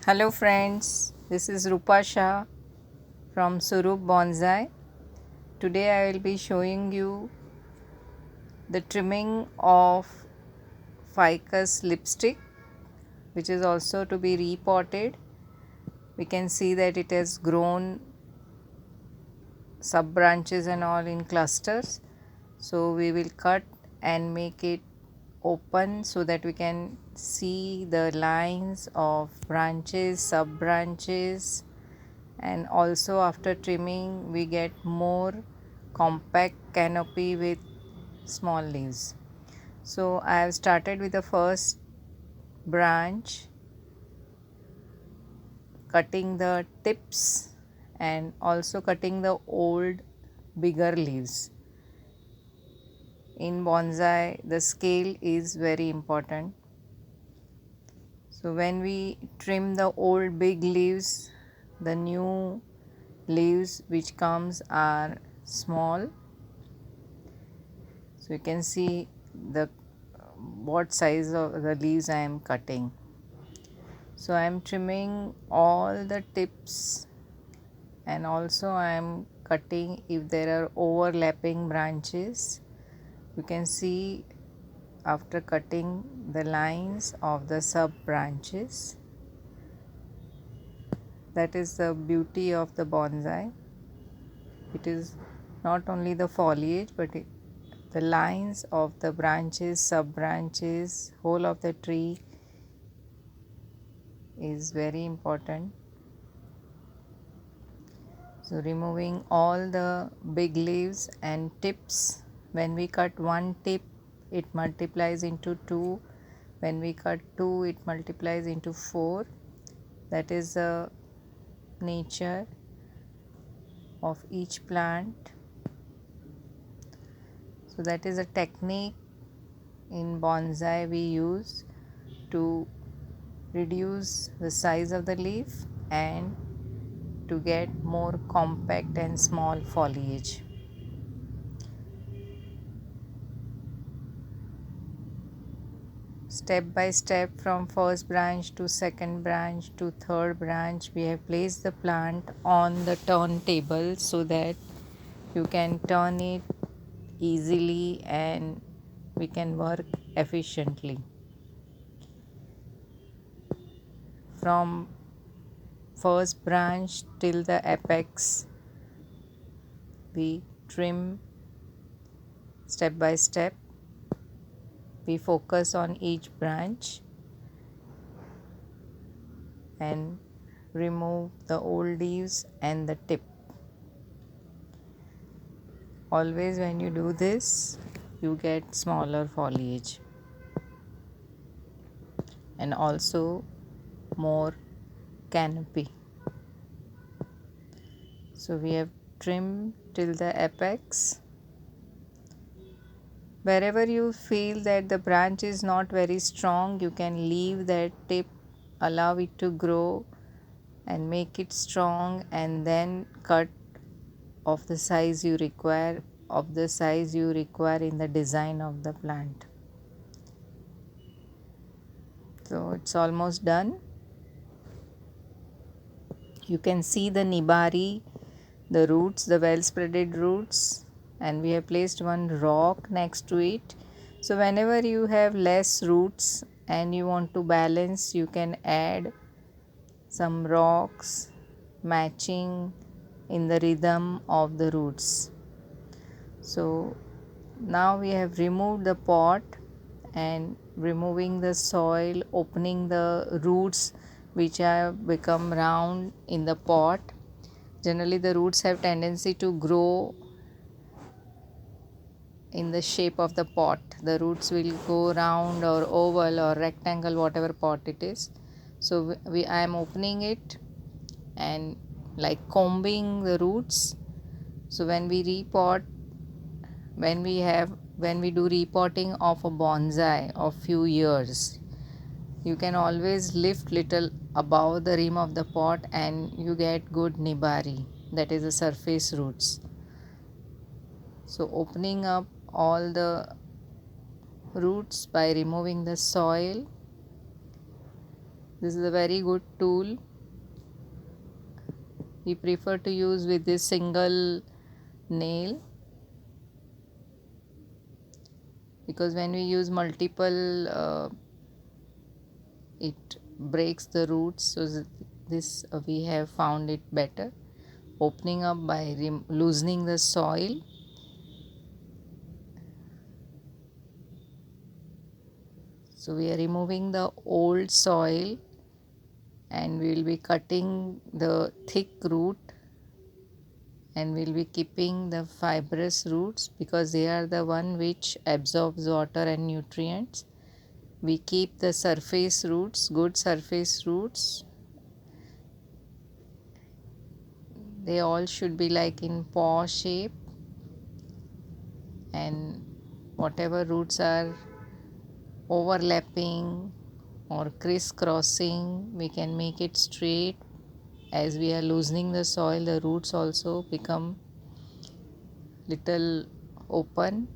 Hello friends, this is Rupa Shah from Surup Bonsai. Today I will be showing you the trimming of ficus lipstick, which is also to be repotted. We can see that it has grown sub branches and all in clusters. So we will cut and make it open so that we can see the lines of branches, sub branches, and also after trimming we get more compact canopy with small leaves. So I have started with the first branch, cutting the tips and also cutting the old bigger leaves. In bonsai the scale is very important. So when we trim the old big leaves, the new leaves which comes are small. So you can see the what size of the leaves I am cutting. So I am trimming all the tips and also I am cutting if there are overlapping branches. You can see after cutting the lines of the sub branches. That is the beauty of the bonsai. It is not only the foliage but the lines of the branches, sub branches, whole of the tree is very important. So removing all the big leaves and tips. When we cut one tip it multiplies into 2. When we cut 2 it multiplies into 4. That is the nature of each plant. So that is a technique in bonsai we use to reduce the size of the leaf and to get more compact and small foliage. Step by step, from first branch to second branch to third branch, we have placed the plant on the turntable so that you can turn it easily and we can work efficiently. From first branch till the apex, we trim step by step. We focus on each branch and remove the old leaves and the tip. Always when you do this, you get smaller foliage and also more canopy. So we have trimmed till the apex. Wherever you feel that the branch is not very strong, you can leave that tip, allow it to grow and make it strong, and then cut of the size you require, in the design of the plant. So it's almost done. You can see the nibari, the roots, the well spreaded roots, and we have placed one rock next to it. So whenever you have less roots and you want to balance, you can add some rocks matching in the rhythm of the roots. So now we have removed the pot and removing the soil, opening the roots which have become round in the pot. Generally the roots have tendency to grow in the shape of the pot. The roots will go round or oval or rectangle, whatever pot it is. So I am opening it and like combing the roots. So when we repot, when we do repotting of a bonsai of few years, you can always lift little above the rim of the pot and you get good nibari, that is the surface roots. So opening up all the roots by removing the soil This is a very good tool. We prefer to use with this single nail, because when we use multiple it breaks the roots. So this we have found it better opening up by loosening the soil. So we are removing the old soil and we will be cutting the thick root, and we will be keeping the fibrous roots because they are the one which absorbs water and nutrients. We keep the surface roots, good surface roots. They all should be like in paw shape, and whatever roots are overlapping or crisscrossing, we can make it straight. As we are loosening the soil, the roots also become little open.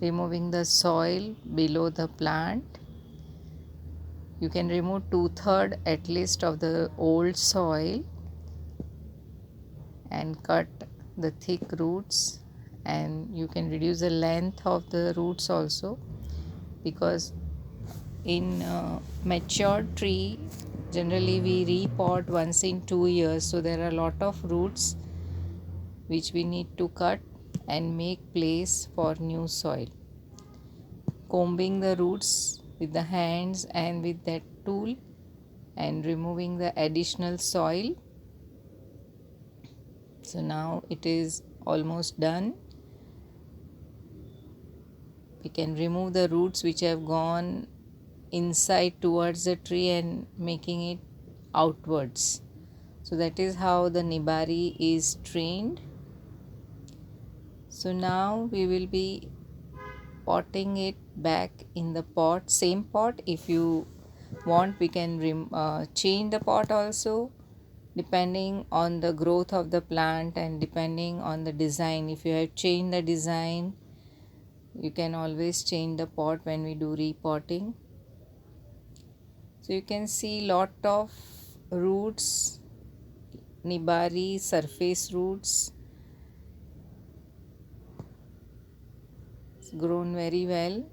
Removing the soil below the plant, you can remove 2/3 at least of the old soil and cut the thick roots, and you can reduce the length of the roots also, because in mature tree generally we repot once in 2 years, so there are a lot of roots which we need to cut and make place for new soil. Combing the roots with the hands and with that tool and removing the additional soil. So now it is almost done. We can remove the roots which have gone inside towards the tree and making it outwards. So that is how the nibari is trained. So now we will be potting it back in the pot, same pot. If you want, we can change the pot also, depending on the growth of the plant and depending on the design. If you have changed the design, you can always change the pot when we do repotting. So you can see lot of roots, nibari surface roots, it's grown very well.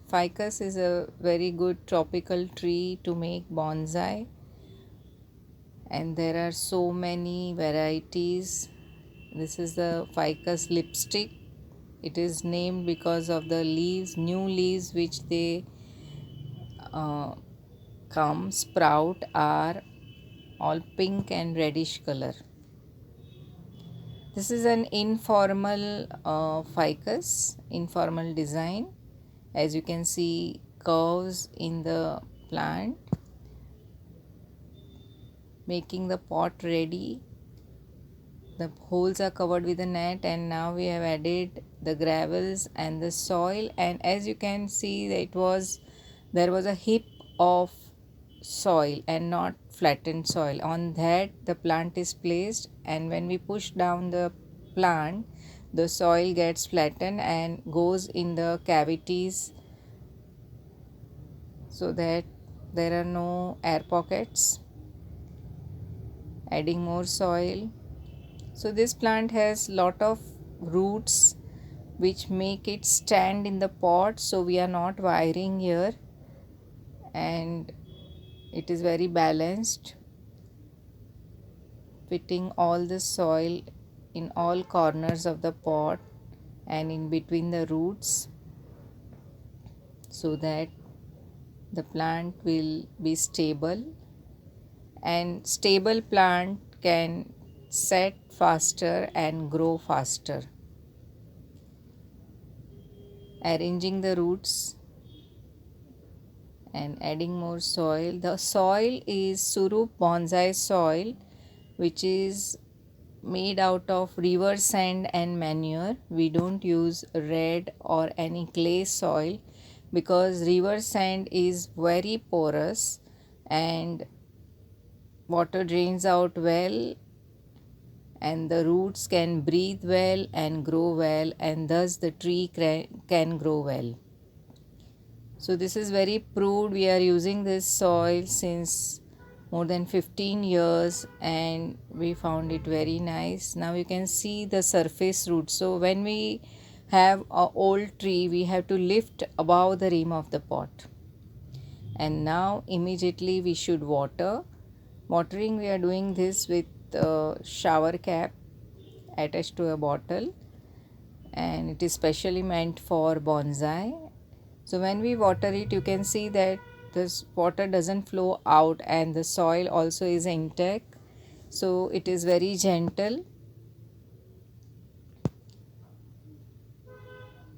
Ficus is a very good tropical tree to make bonsai, and there are so many varieties. This is the ficus lipstick. It is named because of the leaves, new leaves which they sprout are all pink and reddish color. This is an informal ficus, informal design. As you can see, curves in the plant, making the pot ready. The holes are covered with a net, and now we have added the gravels and the soil, and as you can see there was a heap of soil and not flattened soil. On that the plant is placed, and when we push down the plant, the soil gets flattened and goes in the cavities so that there are no air pockets. Adding more soil. So this plant has lot of roots which make it stand in the pot, so we are not wiring here, and it is very balanced, fitting all the soil in all corners of the pot and in between the roots, so that the plant will be stable, and stable plant can set faster and grow faster. Arranging the roots and adding more soil. The soil is Surup bonsai soil, which is made out of river sand and manure. We don't use red or any clay soil because river sand is very porous and water drains out well, and the roots can breathe well and grow well, and thus the tree can grow well. So this is very proved. We are using this soil since more than 15 years and we found it very nice. Now you can see the surface roots. So when we have a old tree, we have to lift above the rim of the pot. And now immediately we should water. Watering, we are doing this with a shower cap attached to a bottle, and it is specially meant for bonsai. So when we water it, you can see that this water doesn't flow out and the soil also is intact. So it is very gentle.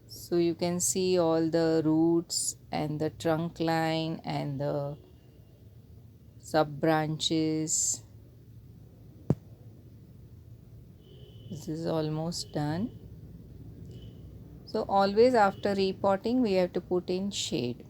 So you can see all the roots and the trunk line and the sub branches. This is almost done. So always after repotting we have to put in shade.